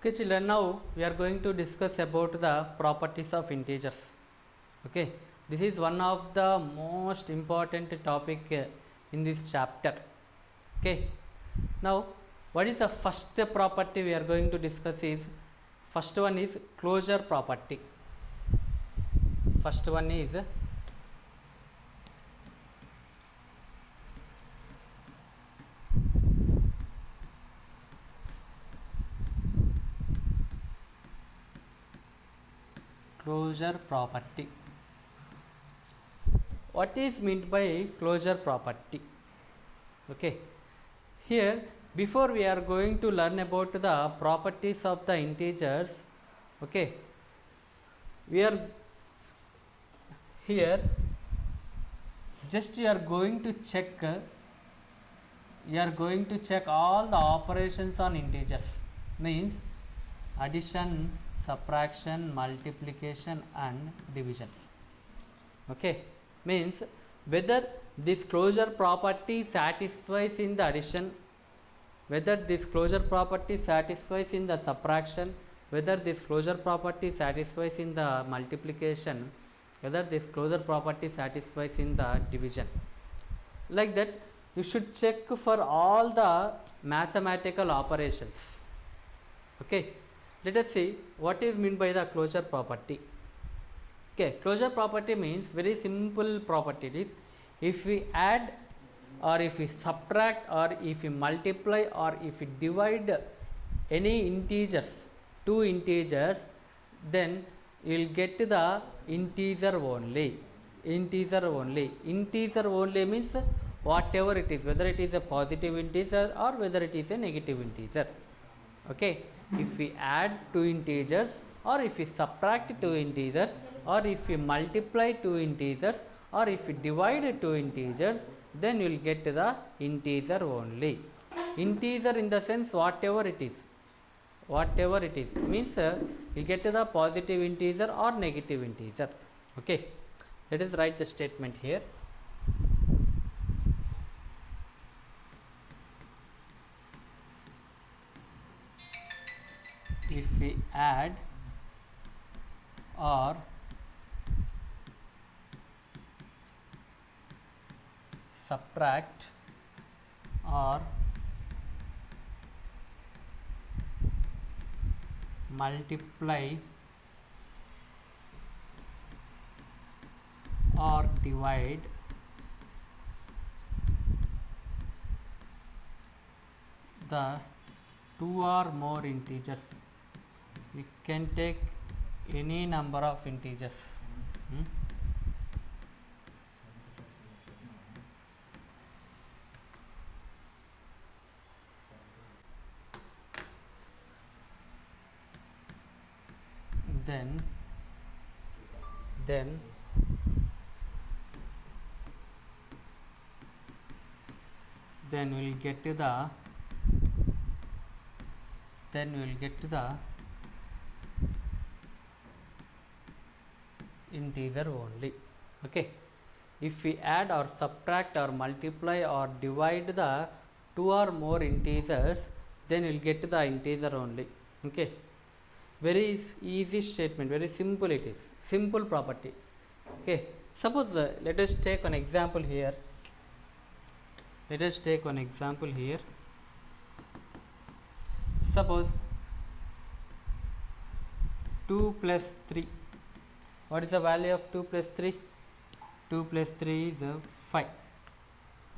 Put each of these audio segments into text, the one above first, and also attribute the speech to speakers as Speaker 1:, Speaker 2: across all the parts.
Speaker 1: Okay children, now we are going to discuss about the properties of integers. Okay, this is one of the most important topic in this chapter. Okay, now what is the first property we are going to discuss is, first one is closure property. First one is closure property. What is meant by closure property? Okay, here before we are going to learn about the properties of the integers, okay, we are here just you are going to check all the operations on integers, means addition, subtraction, multiplication and division. Okay, means whether this closure property satisfies in the addition, whether this closure property satisfies in the subtraction, whether this closure property satisfies in the multiplication, whether this closure property satisfies in the division. Like that you should check for all the mathematical operations. Okay, let us see what is meant by the closure property. Okay, closure property means very simple property. It is, if we add or if we subtract or if we multiply or if we divide any integers, two integers, then you will get the integer only. Integer only. Integer only means whatever it is, whether it is a positive integer or whether it is a negative integer. Okay, if we add two integers or if we subtract two integers or if we multiply two integers or if we divide two integers, then you will get the integer only. Integer in the sense whatever it is, means you get the positive integer or negative integer. Okay, let us write the statement here. If we add or subtract or multiply or divide the two or more integers, we can take any number of integers. Then we will get to the integer only. Okay, if we add or subtract or multiply or divide the two or more integers, then we will get to the integer only. Okay, very easy statement, very simple it is, simple property. Okay, suppose let us take an example here. Suppose 2 plus 3. What is the value of 2 plus 3? 2 plus 3 is 5.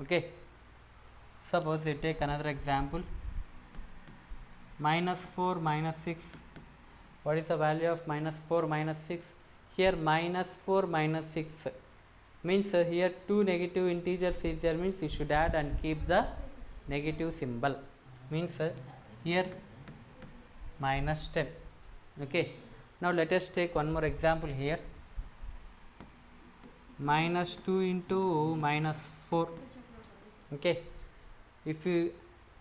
Speaker 1: Okay, suppose we take another example. Minus 4 minus 6. What is the value of minus 4 minus 6? Here minus 4 minus 6 means here two negative integers is there, means you should add and keep the negative symbol, means here minus 10. Okay, now let us take one more example here. Minus 2 into minus 4. Okay, if you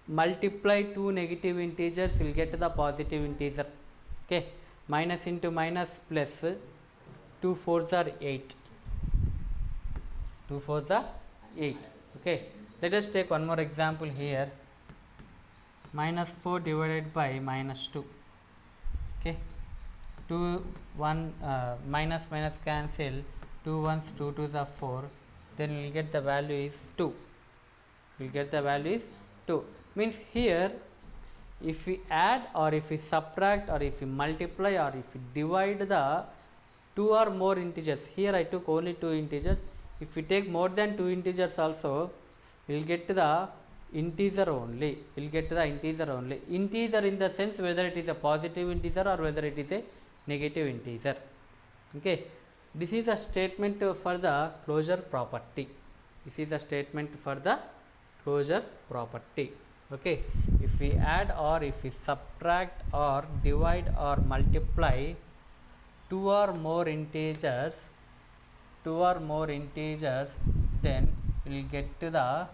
Speaker 1: multiply two negative integers, you will get the positive integer. Okay, minus into minus plus, 2 4s are 8. 2 4s are 8. Okay, let us take one more example here. Minus 4 divided by minus 2. Okay, 2 1 minus minus cancel, 2 ones 2 twos are 4, then we will get the value is 2. We will get the value is 2. Means here if we add or if we subtract or if we multiply or if we divide the two or more integers, here I took only two integers, if we take more than two integers also we will get to the integer only, we will get to the integer only. Integer in the sense whether it is a positive integer or whether it is a negative integer. Okay, this is a statement for the closure property. This is a statement for the closure property. Okay, if we add or if we subtract or divide or multiply two or more integers, then we will get to the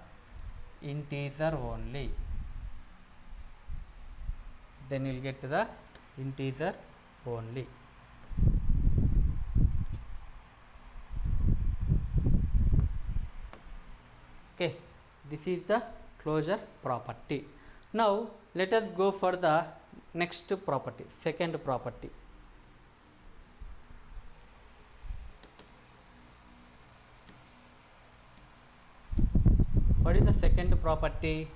Speaker 1: integer only. Then we will get to the integer only. Okay, this is the closure property. Now let us go for the next property, second property. What is the second property?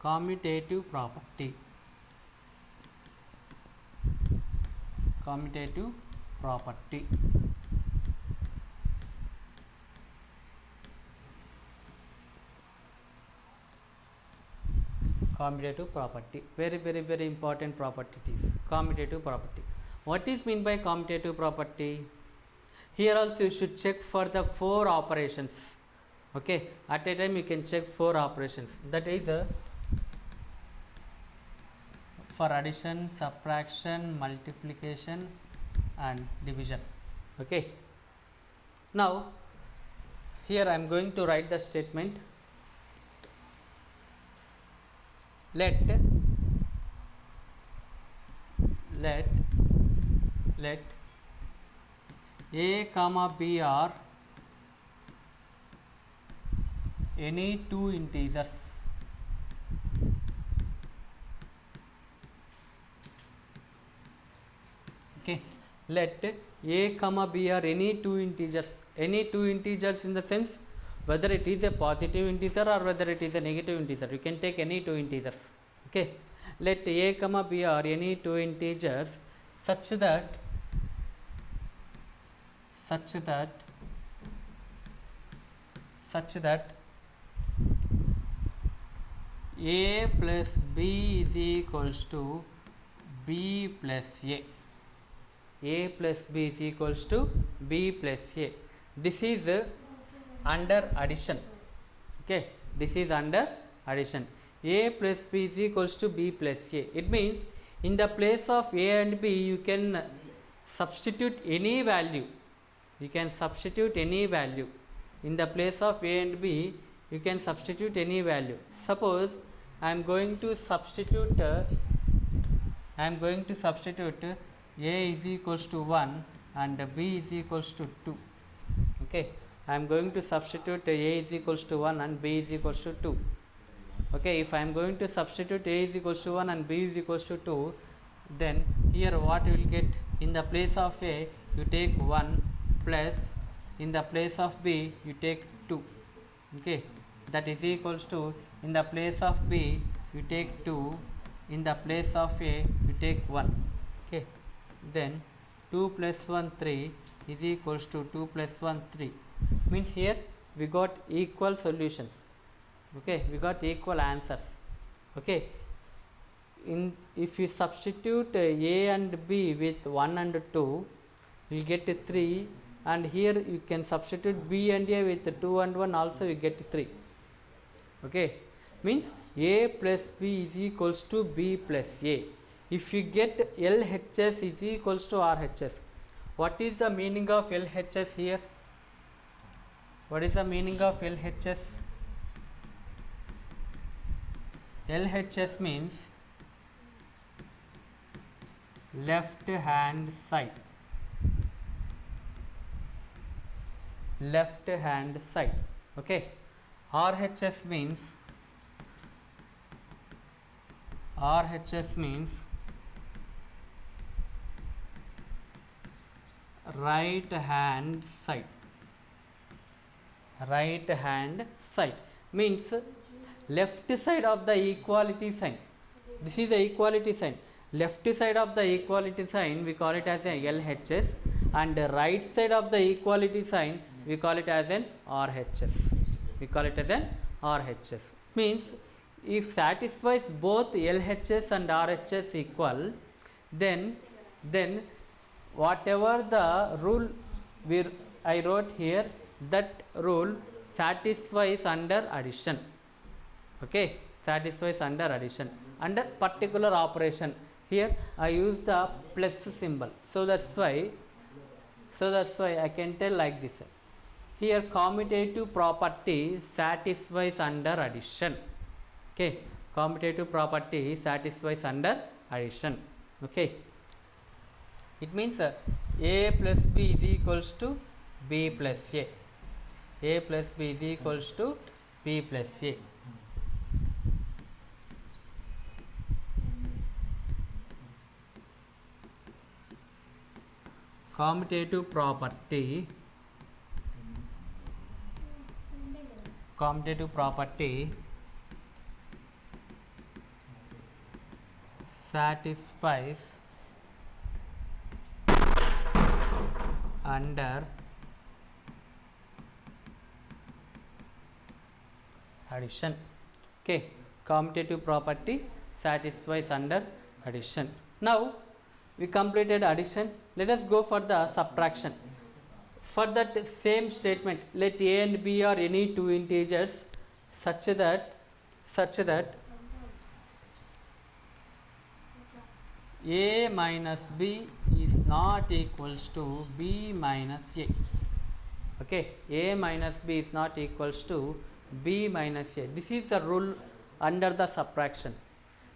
Speaker 1: Commutative property. Commutative property. Commutative property, very important property it is. Commutative property. What is mean by commutative property? Here also you should check for the 4 operations. Okay, at a time you can check 4 operations, that is for addition, subtraction, multiplication and division. Okay, now here I am going to write the statement. Let a comma b are any two integers. Okay, let a comma b are any two integers. Any two integers in the sense whether it is a positive integer or whether it is a negative integer, you can take any two integers. Okay, let a comma b are any two integers such that a plus b is equals to b plus a. A plus b is equals to b plus a. This is under addition. Okay, this is under addition. A plus b is equals to b plus a. It means in the place of a and b you can substitute any value. You can substitute any value. In the place of a and b you can substitute any value. Suppose I am going to substitute a is equals to 1 and b is equals to 2. Okay, I am going to substitute a is equals to 1 and b is equals to 2. Okay, if I am going to substitute a is equals to 1 and b is equals to 2, then here what you will get, in the place of a you take 1 plus in the place of b you take 2. Okay, that is equals to in the place of b you take 2, in the place of a you take 1. Okay, then 2 plus 1 3 is equals to 2 plus 1 3. Means here we got equal solutions. Okay, we got equal answers. Okay, if you substitute a and b with 1 and 2 you will get 3, and here you can substitute b and a with 2 and 1 also you get 3. Okay, means a plus b is equals to b plus a. If you get LHS is equals to RHS, what is the meaning of LHS here? What is the meaning of LHS? LHS means left hand side. Left hand side. Okay, RHS means RHS means right hand side. Right hand side means left side of the equality sign. This is the equality sign. Left side of the equality sign we call it as a LHS, and right side of the equality sign we call it as an RHS. We call it as an RHS. Means if satisfies both LHS and RHS equal, then whatever the rule I wrote here, that rule satisfies under addition. Okay, satisfies under addition, under particular operation. Here I use the plus symbol, so that's why I can tell like this. Here commutative property satisfies under addition. Okay, commutative property satisfies under addition. Okay, it means a plus b is equals to b plus a. A plus b is equals to b plus a. Commutative property satisfies under addition. Okay, commutative property satisfies under addition. Now we completed addition. Let us go for the subtraction. For that same statement, let a and b are any two integers such that a minus b is not equals to b minus a. Okay, a minus b is not equals to b minus a. This is the rule under the subtraction.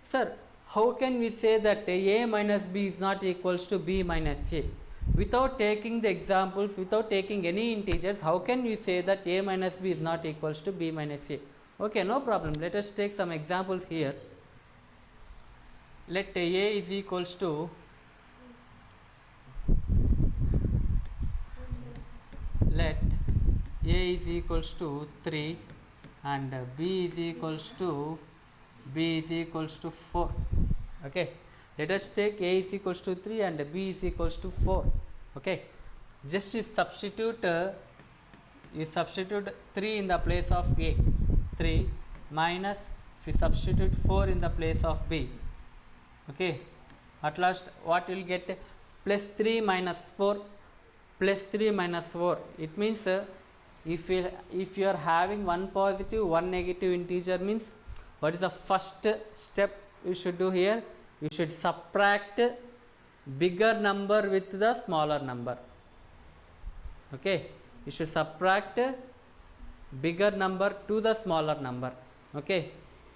Speaker 1: Sir, how can we say that a minus b is not equals to b minus a? Without taking the examples, without taking any integers, how can we say that a minus b is not equals to b minus a? Okay, no problem. Let us take some examples here. Let a is equals to let a is equals to 3 and b is equals to 4. Okay, let us take a is equals to 3 and b is equals to 4. Okay, just substitute 3 in the place of a, 3 minus if you substitute 4 in the place of b. Okay, at last what will get? Plus 3 minus 4, plus 3 minus 4. It means if you are having one positive, one negative integer, means what is the first step you should do here? You should subtract bigger number with the smaller number. Okay, you should subtract bigger number to the smaller number. Okay,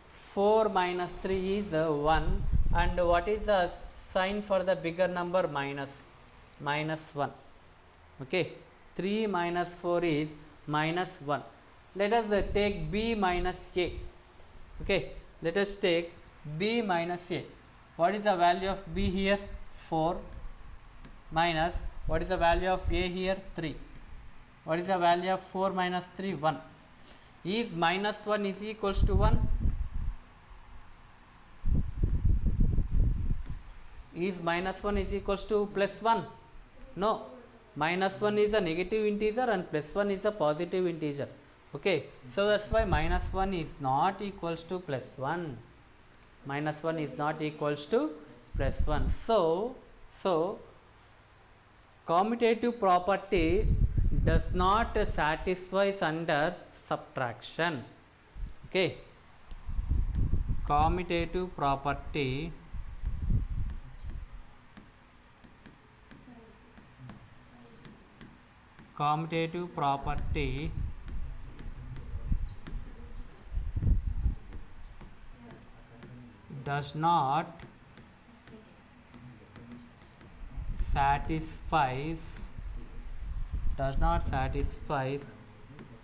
Speaker 1: 4 minus 3 is 1, and what is the sign for the bigger number? Minus 1. Okay, 3 minus 4 is minus 1. Let us take b minus a. Okay, let us take b minus a. What is the value of b here? 4 minus what is the value of a here? 3. What is the value of 4 minus 3? 1. Is minus 1 is equals to 1? Is minus 1 is equals to plus 1? No, minus 1 is a negative integer and plus 1 is a positive integer. Okay, so that's why minus 1 is not equals to plus 1. Minus 1 is not equals to plus 1. So commutative property does not satisfy under subtraction. Okay, commutative property does not satisfies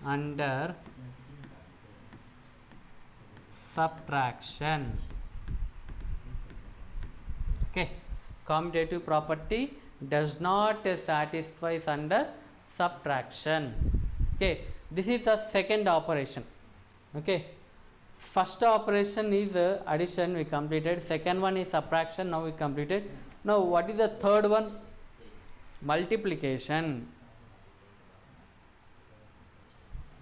Speaker 1: under subtraction. Okay, commutative property does not satisfies under subtraction. Okay, this is a second operation. Okay, first operation is addition, we completed. Second one is subtraction, now we completed. Now what is the third one? Multiplication.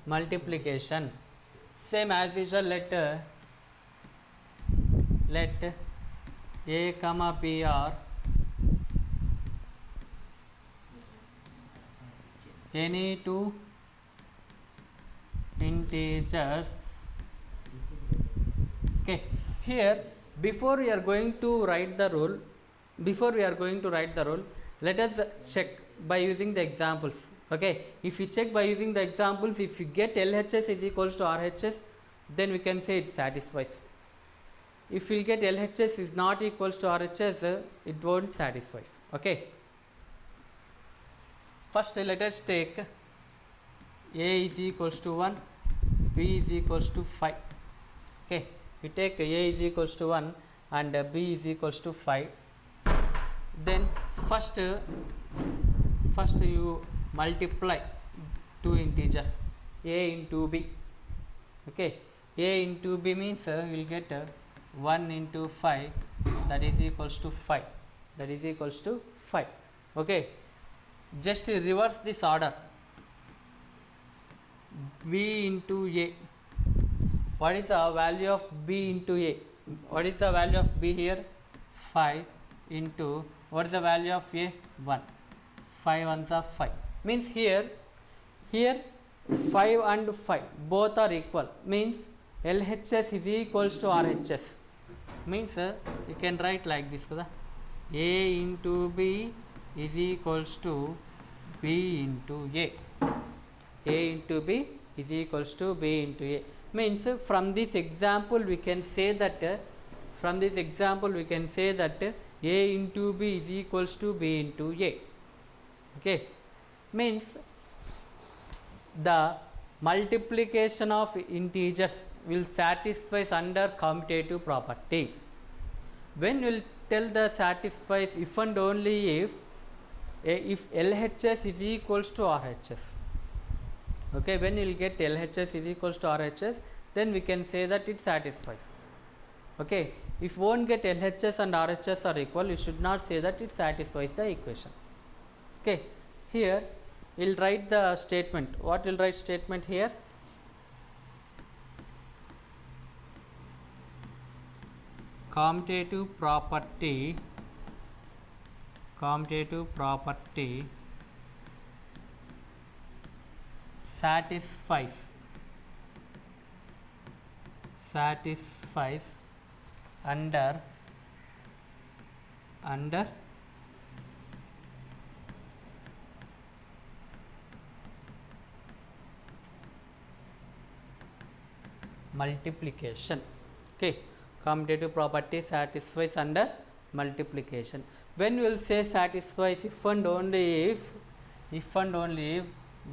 Speaker 1: Multiplication, same as usual. Let a comma b are any two integers. Okay, here before we are going to write the rule, let us check by using the examples. Okay, if you check by using the examples, if you get LHS is equals to RHS, then we can say it satisfies. If we get LHS is not equals to RHS, it won't satisfy. Okay, first let us take a is equals to 1, b is equals to 5. Okay, we take a is equals to 1 and b is equals to 5. Then first you multiply two integers, a into b. Okay, a into b means you will get 1 into 5, that is equals to 5. Okay, just reverse this order. B into a. What is the value of b into a? What is the value of b here? 5 into, what is the value of a? 1. 5 ones are 5. Means here 5 and 5 both are equal. Means LHS is equals to RHS. Means you can write like this. A into b is equals to b into a. A into b is equals to b into a. Means from this example we can say that a into b is equals to b into a. Okay, means the multiplication of integers will satisfy under commutative property. When we will tell the satisfies if and only if LHS is equals to RHS. Okay, when you will get LHS is equals to RHS, then we can say that it satisfies. Okay, if won't get LHS and RHS are equal, you should not say that it satisfies the equation. Okay, here we will write the statement. What will write statement here? Commutative property satisfies under multiplication. Okay, commutative property satisfies under multiplication. When we will say satisfies if and only if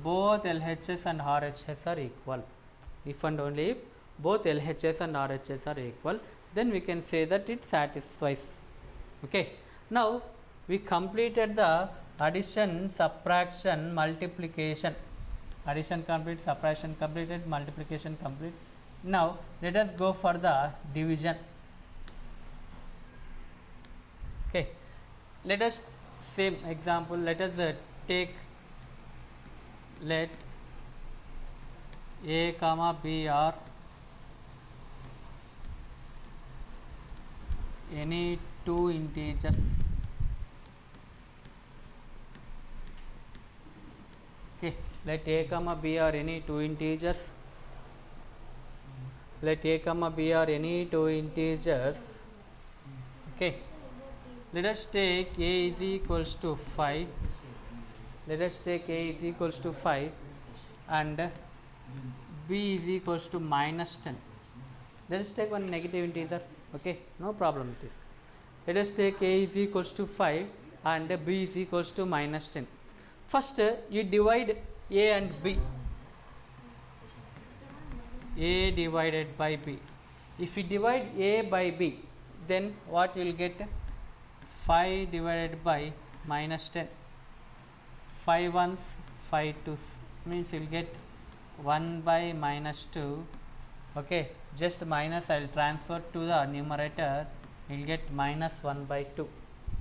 Speaker 1: both LHS and RHS are equal. If and only if both LHS and RHS are equal, then we can say that it satisfies. Okay, now we completed the addition, subtraction, multiplication. Addition complete, subtraction completed, multiplication complete. Now let us go for the division. Okay, let us same example. Let us take let a comma b are any two integers. Okay, let a comma b are any two integers. Let a comma b are any two integers. Okay, let us take a is equals to 5. Let us take a is equals to 5 and b is equals to minus 10. Let us take one negative integer. Okay, no problem it is. Let us take a is equals to 5 and b is equals to minus 10. First you divide a and b. A divided by b. If you divide a by b, then what you will get? 5 divided by minus 10. 5 ones, 5 twos, means you will get 1 by minus 2. Okay, just minus I will transfer to the numerator, you will get minus 1 by 2. You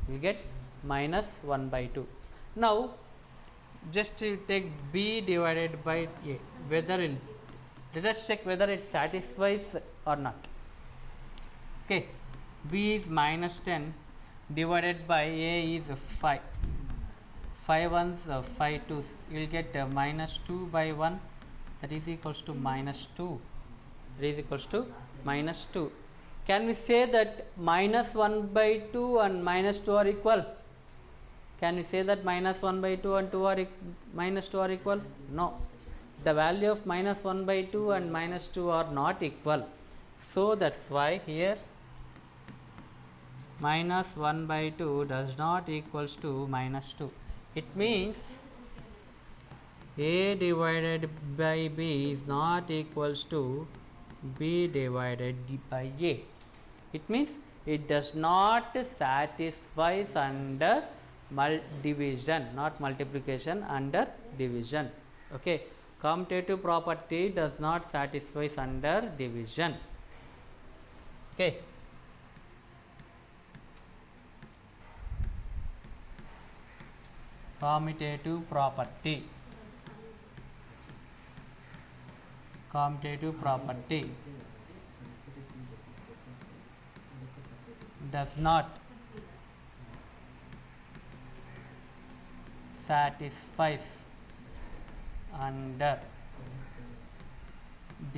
Speaker 1: will get minus 1 by 2. Now just you take b divided by a, whether let us check whether it satisfies or not. Okay, b is minus 10 divided by a is 5. 5 ones, 5 twos, you will get minus 2 by 1, that is equals to minus 2. That is equals to minus 2. Can we say that minus 1 by 2 and minus 2 are equal? Can we say that minus 1 by 2 and minus 2 are equal? No. The value of minus 1 by 2 and minus 2 are not equal. So that's why here minus 1 by 2 does not equals to minus 2. It means a divided by b is not equals to b divided by a. It means it does not satisfies under division, not multiplication, under division. Okay, commutative property does not satisfies under division. Okay, commutative property does not satisfies under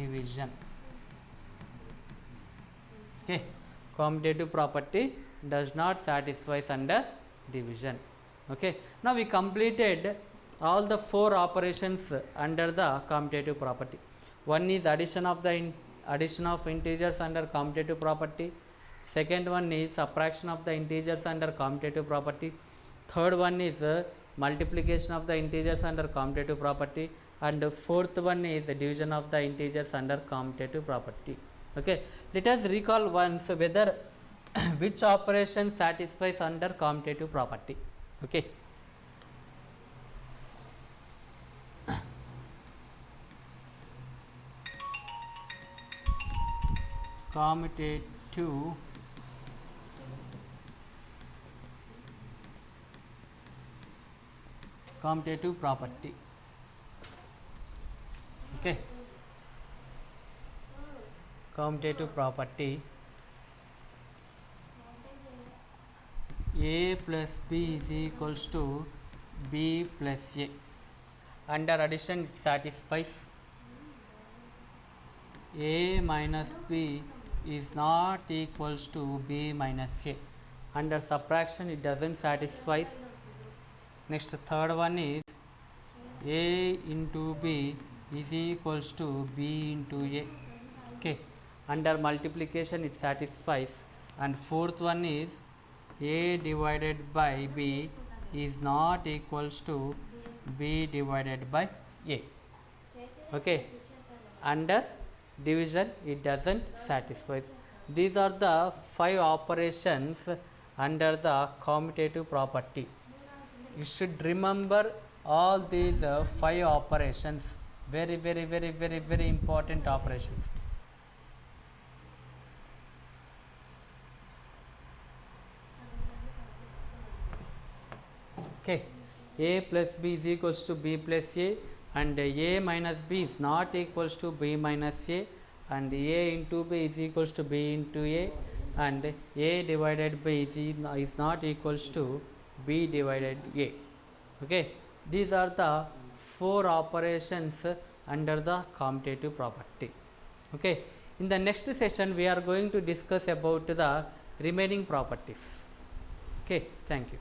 Speaker 1: division. Okay, commutative property does not satisfies under division. Okay, now we completed all the 4 operations under the commutative property. One is addition of integers under commutative property. Second one is subtraction of the integers under commutative property. Third one is multiplication of the integers under commutative property, and fourth one is division of the integers under commutative property. Okay, let us recall once whether which operation satisfies under commutative property. Okay, commutative property. Okay, commutative property, a plus b is equals to b plus a. Under addition it satisfies. A minus b is not equals to b minus a. Under subtraction it doesn't satisfies. Next, third one is a into b is equals to b into a. Okay, under multiplication it satisfies. And fourth one is a divided by b is not equals to b divided by a. Okay, under division it doesn't satisfy. These are the 5 operations under the commutative property. You should remember all these 5 operations, very important operations. Okay, a plus b is equals to b plus a, and a minus b is not equals to b minus a, and a into b is equals to b into a, and a divided by is not equals to b divided a. Okay, these are the 4 operations under the commutative property. Okay, in the next session we are going to discuss about the remaining properties. Okay, thank you.